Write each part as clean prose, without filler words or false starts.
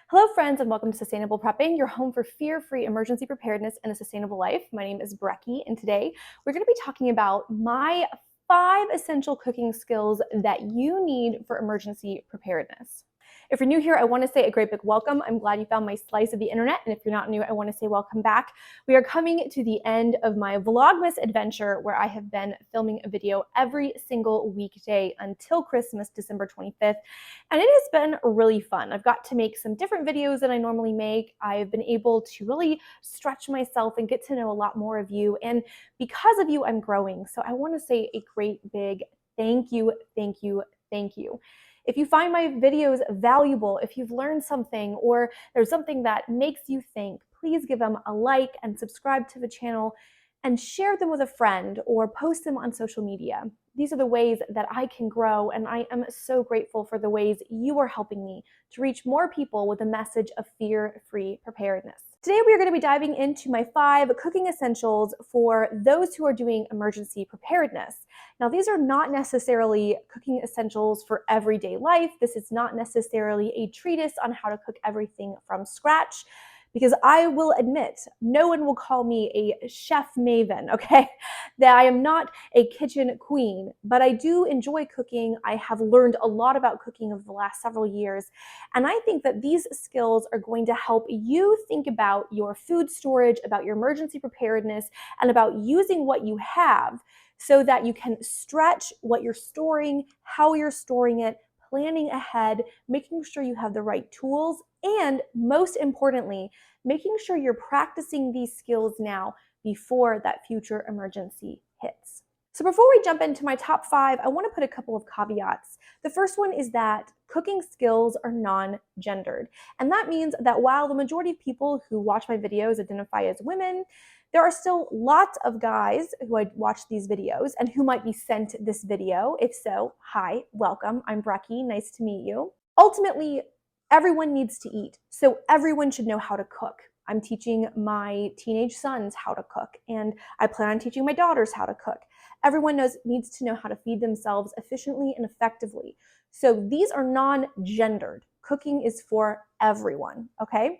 Hello friends and welcome to Sustainable Prepping, your home for fear-free emergency preparedness and a sustainable life. My name is Brecky and today we're going to be talking about my 5 essential cooking skills that you need for emergency preparedness. If you're new here, I want to say a great big welcome. I'm glad you found my slice of the internet, and if you're not new, I want to say welcome back. We are coming to the end of my Vlogmas adventure where I have been filming a video every single weekday until Christmas, December 25th, and it has been really fun. I've got to make some different videos than I normally make. I've been able to really stretch myself and get to know a lot more of you, and because of you, I'm growing. So I want to say a great big thank you, thank you, thank you. If you find my videos valuable, if you've learned something, or there's something that makes you think, please give them a like and subscribe to the channel and share them with a friend or post them on social media. These are the ways that I can grow, and I am so grateful for the ways you are helping me to reach more people with a message of fear-free preparedness. Today we are going to be diving into my 5 cooking essentials for those who are doing emergency preparedness. Now, these are not necessarily cooking essentials for everyday life. This is not necessarily a treatise on how to cook everything from scratch, because I will admit, no one will call me a chef maven, okay? That I am not a kitchen queen, but I do enjoy cooking. I have learned a lot about cooking over the last several years, and I think that these skills are going to help you think about your food storage, about your emergency preparedness, and about using what you have so that you can stretch what you're storing, how you're storing it, planning ahead, making sure you have the right tools, and most importantly, making sure you're practicing these skills now before that future emergency hits. So before we jump into my top 5, I want to put a couple of caveats. The first one is that cooking skills are non-gendered. And that means that while the majority of people who watch my videos identify as women, there are still lots of guys who watch these videos and who might be sent this video. If so, hi, welcome. I'm Brecky. Nice to meet you. Ultimately, everyone needs to eat, so everyone should know how to cook. I'm teaching my teenage sons how to cook, and I plan on teaching my daughters how to cook. Everyone needs to know how to feed themselves efficiently and effectively. So these are non-gendered. Cooking is for everyone, okay?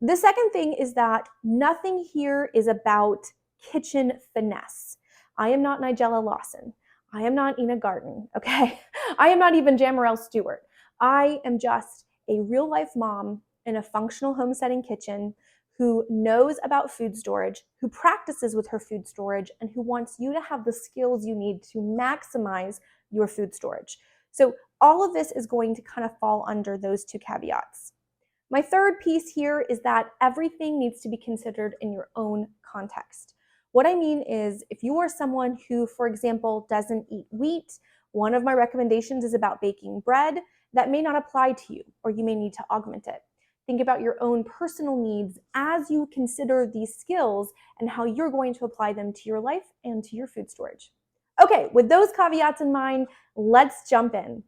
The second thing is that nothing here is about kitchen finesse. I am not Nigella Lawson. I am not Ina Garten, okay? I am not even Jamarelle Stewart. I am just a real-life mom in a functional homesteading kitchen who knows about food storage, who practices with her food storage, and who wants you to have the skills you need to maximize your food storage. So all of this is going to kind of fall under those 2 caveats. My third piece here is that everything needs to be considered in your own context. What I mean is, if you are someone who, for example, doesn't eat wheat, one of my recommendations is about baking bread. That may not apply to you, or you may need to augment it. Think about your own personal needs as you consider these skills and how you're going to apply them to your life and to your food storage. Okay, with those caveats in mind, let's jump in.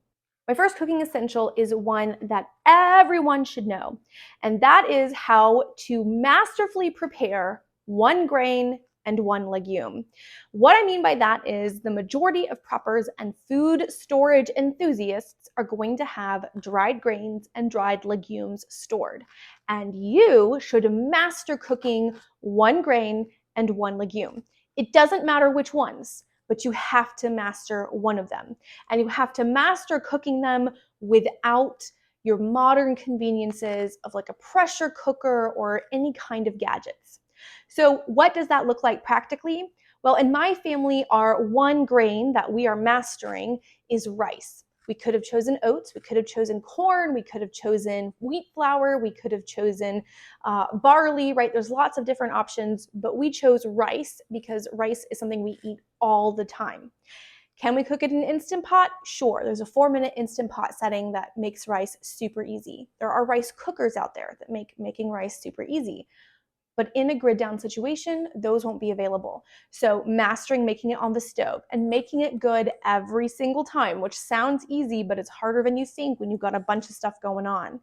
My first cooking essential is one that everyone should know, and that is how to masterfully prepare 1 grain and 1 legume. What I mean by that is the majority of preppers and food storage enthusiasts are going to have dried grains and dried legumes stored, and you should master cooking 1 grain and 1 legume. It doesn't matter which ones, but you have to master one of them. And you have to master cooking them without your modern conveniences of like a pressure cooker or any kind of gadgets. So what does that look like practically? Well, in my family, our 1 grain that we are mastering is rice. We could have chosen oats, we could have chosen corn, we could have chosen wheat flour, we could have chosen barley, right? There's lots of different options, but we chose rice because rice is something we eat all the time. Can we cook it in an Instant Pot? Sure. There's a 4-minute Instant Pot setting that makes rice super easy. There are rice cookers out there that make making rice super easy. But in a grid down situation, those won't be available. So mastering making it on the stove and making it good every single time, which sounds easy, but it's harder than you think when you've got a bunch of stuff going on.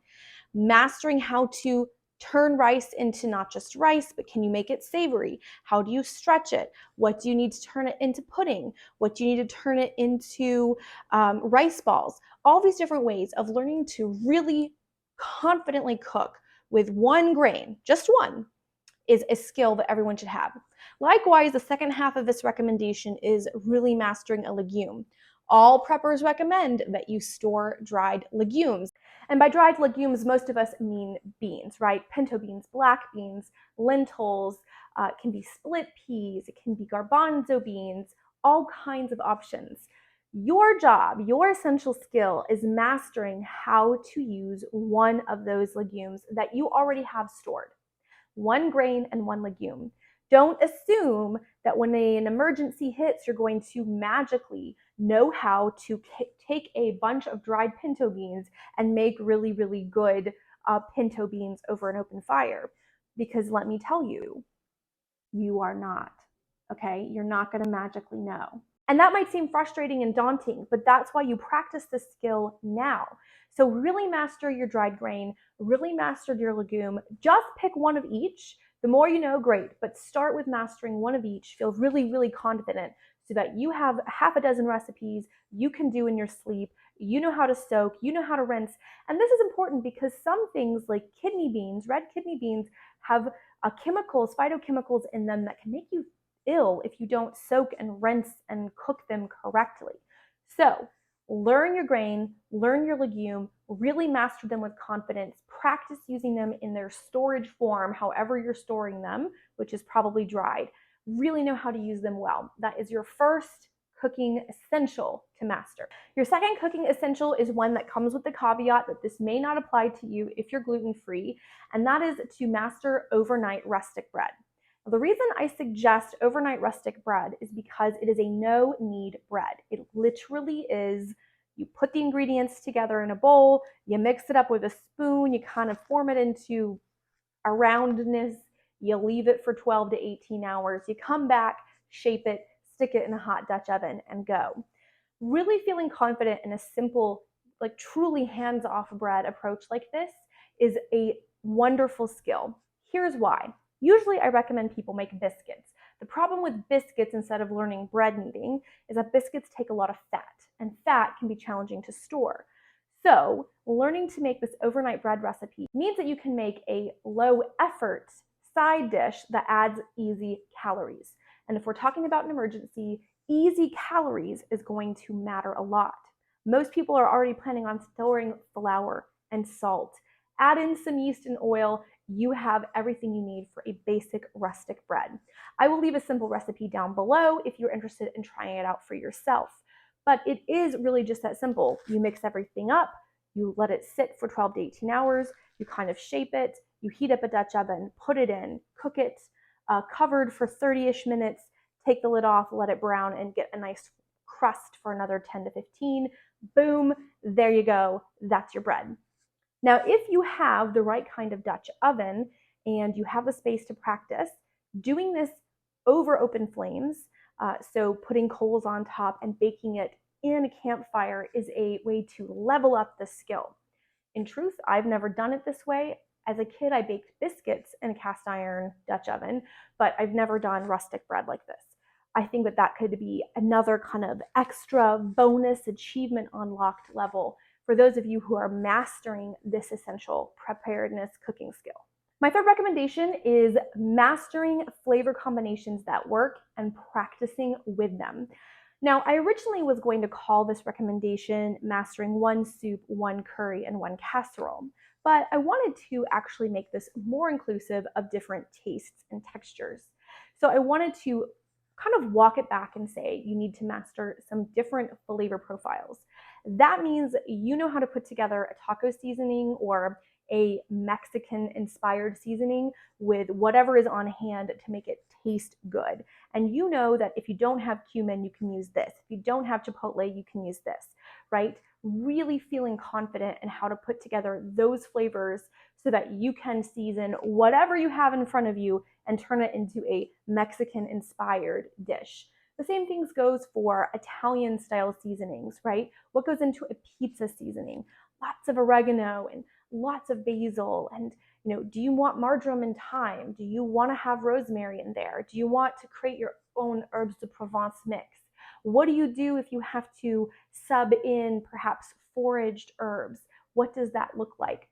Mastering how to turn rice into not just rice, but can you make it savory? How do you stretch it? What do you need to turn it into pudding? What do you need to turn it into rice balls? All these different ways of learning to really confidently cook with one grain, just one, is a skill that everyone should have. Likewise, the second half of this recommendation is really mastering a legume. All preppers recommend that you store dried legumes. And by dried legumes, most of us mean beans, right? Pinto beans, black beans, lentils, it can be split peas, it can be garbanzo beans, all kinds of options. Your job, your essential skill is mastering how to use one of those legumes that you already have stored. One grain and one legume. Don't assume that when an emergency hits, you're going to magically know how to take a bunch of dried pinto beans and make really, really good pinto beans over an open fire. Because let me tell you, you are not. Okay? You're not going to magically know. And that might seem frustrating and daunting, but that's why you practice this skill now. So really master your dried grain, really master your legume. Just pick one of each. The more you know, great, but start with mastering one of each. Feel really, really confident so that you have half a dozen recipes you can do in your sleep. You know how to soak, you know how to rinse. And this is important because some things like kidney beans, red kidney beans, have chemicals, phytochemicals in them that can make you ill if you don't soak and rinse and cook them correctly. So learn your grain, learn your legume, really master them with confidence, practice using them in their storage form, however you're storing them, which is probably dried. Really know how to use them well. That is your first cooking essential to master. Your second cooking essential is one that comes with the caveat that this may not apply to you if you're gluten-free, and that is to master overnight rustic bread. The reason I suggest overnight rustic bread is because it is a no-knead bread. It literally is, you put the ingredients together in a bowl, you mix it up with a spoon, you kind of form it into a roundness, you leave it for 12 to 18 hours, you come back, shape it, stick it in a hot Dutch oven, and go. Really feeling confident in a simple, like truly hands-off bread approach like this is a wonderful skill. Here's why. Usually I recommend people make biscuits. The problem with biscuits instead of learning bread kneading is that biscuits take a lot of fat, and fat can be challenging to store. So learning to make this overnight bread recipe means that you can make a low effort side dish that adds easy calories. And if we're talking about an emergency, easy calories is going to matter a lot. Most people are already planning on storing flour and salt. Add in some yeast and oil, you have everything you need for a basic rustic bread. I will leave a simple recipe down below if you're interested in trying it out for yourself. But it is really just that simple. You mix everything up, you let it sit for 12 to 18 hours, you kind of shape it, you heat up a Dutch oven, put it in, cook it covered for 30-ish minutes, take the lid off, let it brown, and get a nice crust for another 10 to 15. Boom, there you go, that's your bread. Now, if you have the right kind of Dutch oven and you have the space to practice, doing this over open flames, so putting coals on top and baking it in a campfire is a way to level up the skill. In truth, I've never done it this way. As a kid, I baked biscuits in a cast iron Dutch oven, but I've never done rustic bread like this. I think that that could be another kind of extra bonus achievement unlocked level for those of you who are mastering this essential preparedness cooking skill. My third recommendation is mastering flavor combinations that work and practicing with them. Now, I originally was going to call this recommendation mastering one soup, one curry, and one casserole, but I wanted to actually make this more inclusive of different tastes and textures. So I wanted to kind of walk it back and say you need to master some different flavor profiles. That means you know how to put together a taco seasoning or a Mexican-inspired seasoning with whatever is on hand to make it taste good. And you know that if you don't have cumin, you can use this. If you don't have chipotle, you can use this, right? Really feeling confident in how to put together those flavors so that you can season whatever you have in front of you and turn it into a Mexican-inspired dish. The same things goes for Italian-style seasonings, right? What goes into a pizza seasoning? Lots of oregano and lots of basil. And do you want marjoram and thyme? Do you want to have rosemary in there? Do you want to create your own herbs de Provence mix? What do you do if you have to sub in perhaps foraged herbs? What does that look like?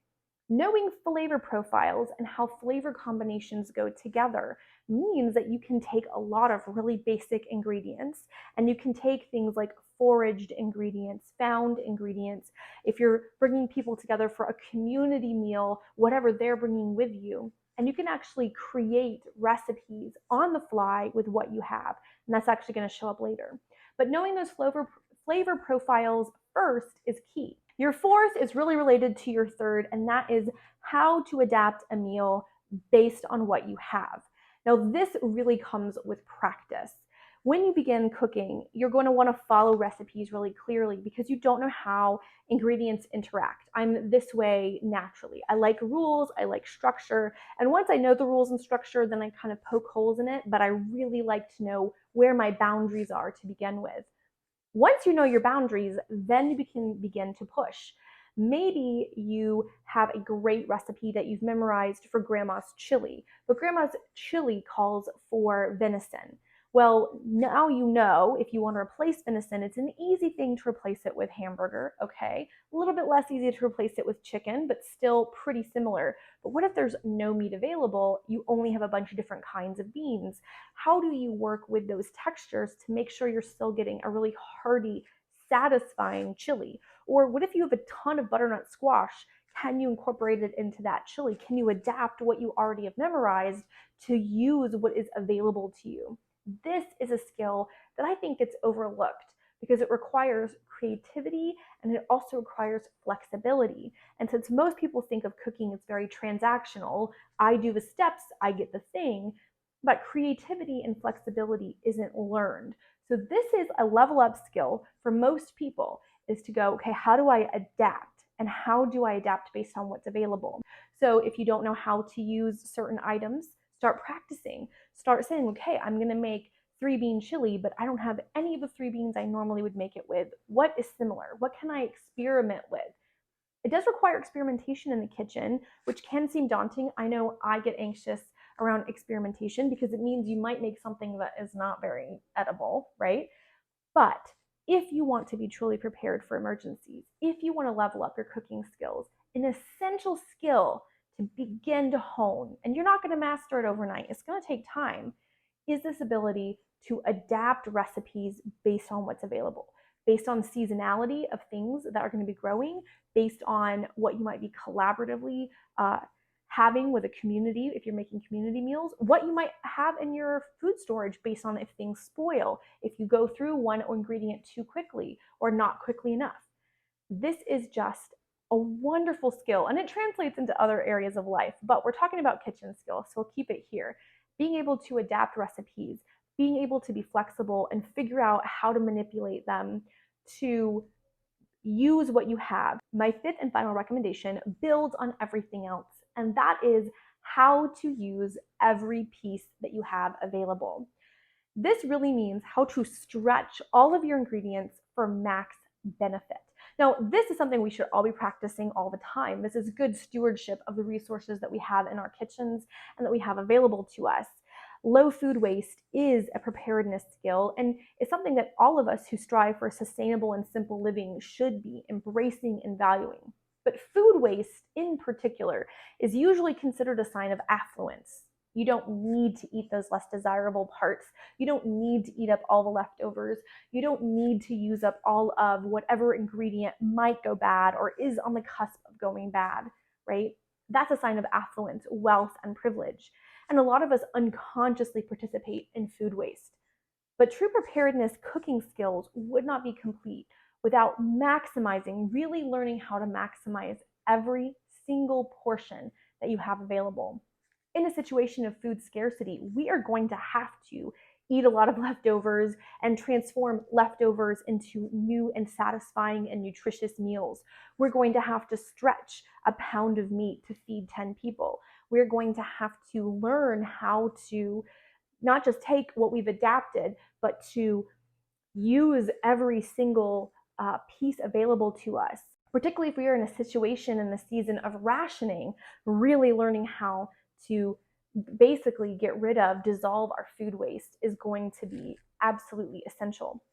Knowing flavor profiles and how flavor combinations go together means that you can take a lot of really basic ingredients and you can take things like foraged ingredients, found ingredients. If you're bringing people together for a community meal, whatever they're bringing with you, and you can actually create recipes on the fly with what you have. And that's actually going to show up later. But knowing those flavor profiles first is key. Your fourth is really related to your third, and that is how to adapt a meal based on what you have. Now, this really comes with practice. When you begin cooking, you're going to want to follow recipes really clearly because you don't know how ingredients interact. I'm this way naturally. I like rules, I like structure, and once I know the rules and structure, then I kind of poke holes in it, but I really like to know where my boundaries are to begin with. Once you know your boundaries, then you can begin to push. Maybe you have a great recipe that you've memorized for grandma's chili, but grandma's chili calls for venison. Well, now you know if you want to replace venison, it's an easy thing to replace it with hamburger, okay? A little bit less easy to replace it with chicken, but still pretty similar. But what if there's no meat available? You only have a bunch of different kinds of beans. How do you work with those textures to make sure you're still getting a really hearty, satisfying chili? Or what if you have a ton of butternut squash? Can you incorporate it into that chili? Can you adapt what you already have memorized to use what is available to you? This is a skill that I think gets overlooked because it requires creativity and it also requires flexibility. And since most people think of cooking as very transactional, I do the steps, I get the thing, but creativity and flexibility isn't learned. So this is a level up skill for most people, is to go, okay, how do I adapt? And how do I adapt based on what's available? So if you don't know how to use certain items, start practicing. Start saying, okay, I'm going to make 3-bean chili, but I don't have any of the 3 beans I normally would make it with. What is similar? What can I experiment with? It does require experimentation in the kitchen, which can seem daunting. I know I get anxious around experimentation because it means you might make something that is not very edible, right? But if you want to be truly prepared for emergencies, if you want to level up your cooking skills, an essential skill to begin to hone, and you're not going to master it overnight, it's going to take time, is this ability to adapt recipes based on what's available, based on seasonality of things that are going to be growing, based on what you might be collaboratively having with a community if you're making community meals, what you might have in your food storage based on if things spoil, if you go through one ingredient too quickly or not quickly enough. This is just a wonderful skill and it translates into other areas of life, but we're talking about kitchen skills, so we'll keep it here. Being able to adapt recipes, being able to be flexible and figure out how to manipulate them to use what you have. My fifth and final recommendation builds on everything else, and that is how to use every piece that you have available. This really means how to stretch all of your ingredients for max benefit. Now, this is something we should all be practicing all the time. This is good stewardship of the resources that we have in our kitchens and that we have available to us. Low food waste is a preparedness skill and is something that all of us who strive for sustainable and simple living should be embracing and valuing. But food waste in particular is usually considered a sign of affluence. You don't need to eat those less desirable parts. You don't need to eat up all the leftovers. You don't need to use up all of whatever ingredient might go bad or is on the cusp of going bad, right? That's a sign of affluence, wealth, and privilege. And a lot of us unconsciously participate in food waste. But true preparedness cooking skills would not be complete without maximizing, really learning how to maximize every single portion that you have available. In a situation of food scarcity, we are going to have to eat a lot of leftovers and transform leftovers into new and satisfying and nutritious meals. We're going to have to stretch a pound of meat to feed 10 people. We're going to have to learn how to not just take what we've adapted, but to use every single piece available to us. Particularly if we are in a situation in the season of rationing, really learning how to basically get rid of, dissolve our food waste is going to be absolutely essential.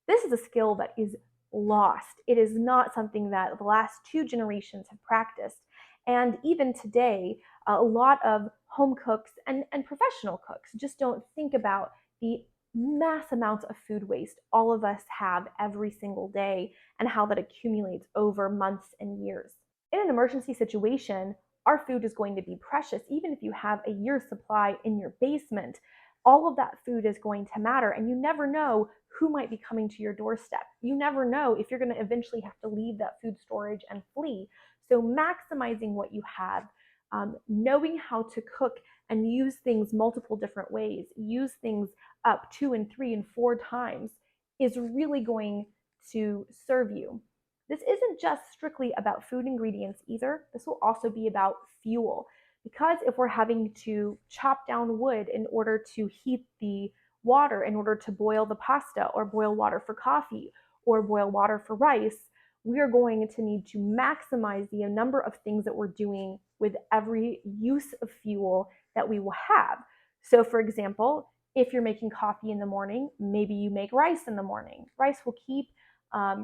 This is a skill that is lost. It is not something that the last 2 generations have practiced. And even today, a lot of home cooks and professional cooks just don't think about the mass amounts of food waste all of us have every single day and how that accumulates over months and years. In an emergency situation, our food is going to be precious. Even if you have a year's supply in your basement, all of that food is going to matter, and you never know who might be coming to your doorstep. You never know if you're going to eventually have to leave that food storage and flee. So maximizing what you have, knowing how to cook and use things multiple different ways, use things up 2 and 3 and 4 times, is really going to serve you. This isn't just strictly about food ingredients either. This will also be about fuel. Because if we're having to chop down wood in order to heat the water, in order to boil the pasta or boil water for coffee or boil water for rice, we are going to need to maximize the number of things that we're doing with every use of fuel that we will have. So for example, if you're making coffee in the morning, maybe you make rice in the morning. Rice will keep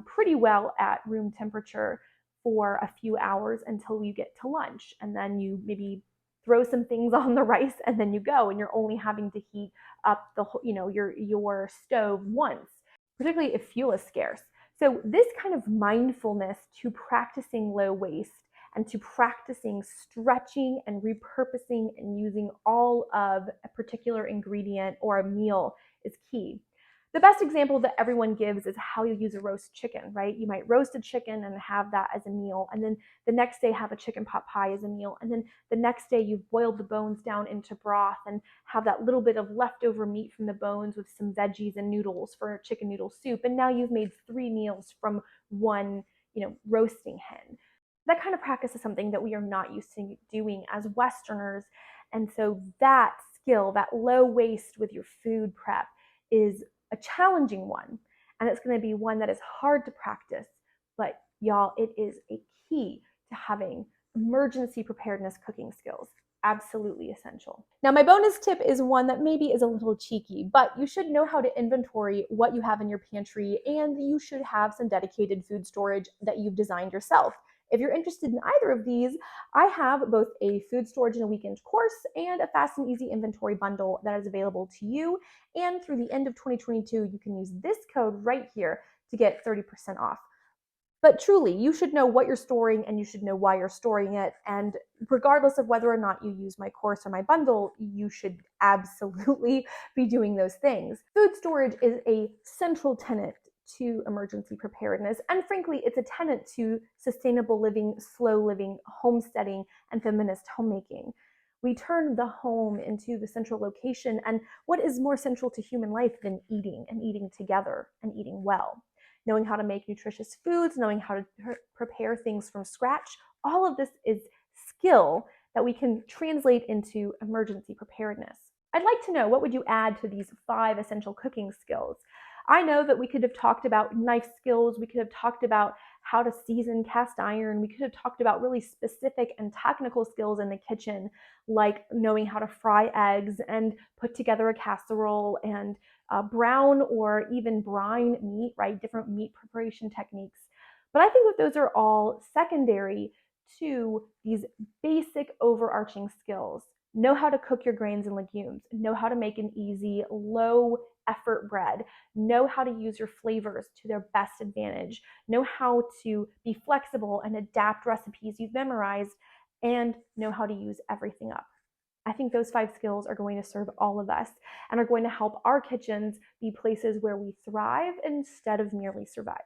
pretty well at room temperature for a few hours until you get to lunch. And then you maybe throw some things on the rice and then you go, and you're only having to heat up the your stove once, particularly if fuel is scarce. So this kind of mindfulness to practicing low waste and to practicing stretching and repurposing and using all of a particular ingredient or a meal is key. The best example that everyone gives is how you use a roast chicken, right? You might roast a chicken and have that as a meal, and then the next day have a chicken pot pie as a meal, and then the next day you've boiled the bones down into broth and have that little bit of leftover meat from the bones with some veggies and noodles for chicken noodle soup, and now you've made 3 meals from one, roasting hen. That kind of practice is something that we are not used to doing as Westerners, and so that skill, that low waste with your food prep, is a challenging one, and it's going to be one that is hard to practice, but y'all, it is a key to having emergency preparedness cooking skills. Absolutely essential. Now, my bonus tip is one that maybe is a little cheeky, but you should know how to inventory what you have in your pantry, and you should have some dedicated food storage that you've designed yourself. If you're interested in either of these, I have both a food storage in a weekend course and a fast and easy inventory bundle that is available to you. And through the end of 2022, you can use this code right here to get 30% off. But truly, you should know what you're storing and you should know why you're storing it. And regardless of whether or not you use my course or my bundle, you should absolutely be doing those things. Food storage is a central tenet to emergency preparedness. And frankly, it's a tenet to sustainable living, slow living, homesteading, and feminist homemaking. We turn the home into the central location. And what is more central to human life than eating, and eating together, and eating well? Knowing how to make nutritious foods, knowing how to prepare things from scratch. All of this is skill that we can translate into emergency preparedness. I'd like to know, what would you add to these 5 essential cooking skills? I know that we could have talked about knife skills, we could have talked about how to season cast iron, we could have talked about really specific and technical skills in the kitchen, like knowing how to fry eggs and put together a casserole and brown or even brine meat, right? Different meat preparation techniques. But I think that those are all secondary to these basic overarching skills. Know how to cook your grains and legumes. Know how to make an easy, low effort bread. Know how to use your flavors to their best advantage. Know how to be flexible and adapt recipes you've memorized, and know how to use everything up. I think those 5 skills are going to serve all of us and are going to help our kitchens be places where we thrive instead of merely survive.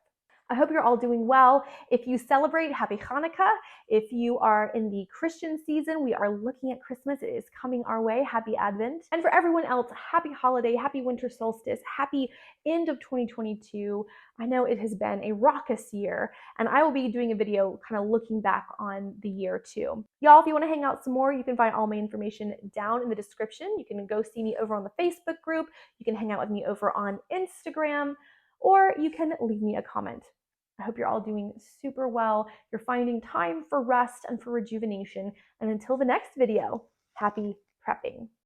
I hope you're all doing well. If you celebrate, happy Hanukkah. If you are in the Christian season, we are looking at Christmas. It is coming our way. Happy Advent. And for everyone else, happy holiday, happy winter solstice, happy end of 2022. I know it has been a raucous year, and I will be doing a video kind of looking back on the year too. Y'all, if you want to hang out some more, you can find all my information down in the description. You can go see me over on the Facebook group. You can hang out with me over on Instagram, or you can leave me a comment. I hope you're all doing super well. You're finding time for rest and for rejuvenation. And until the next video, happy prepping.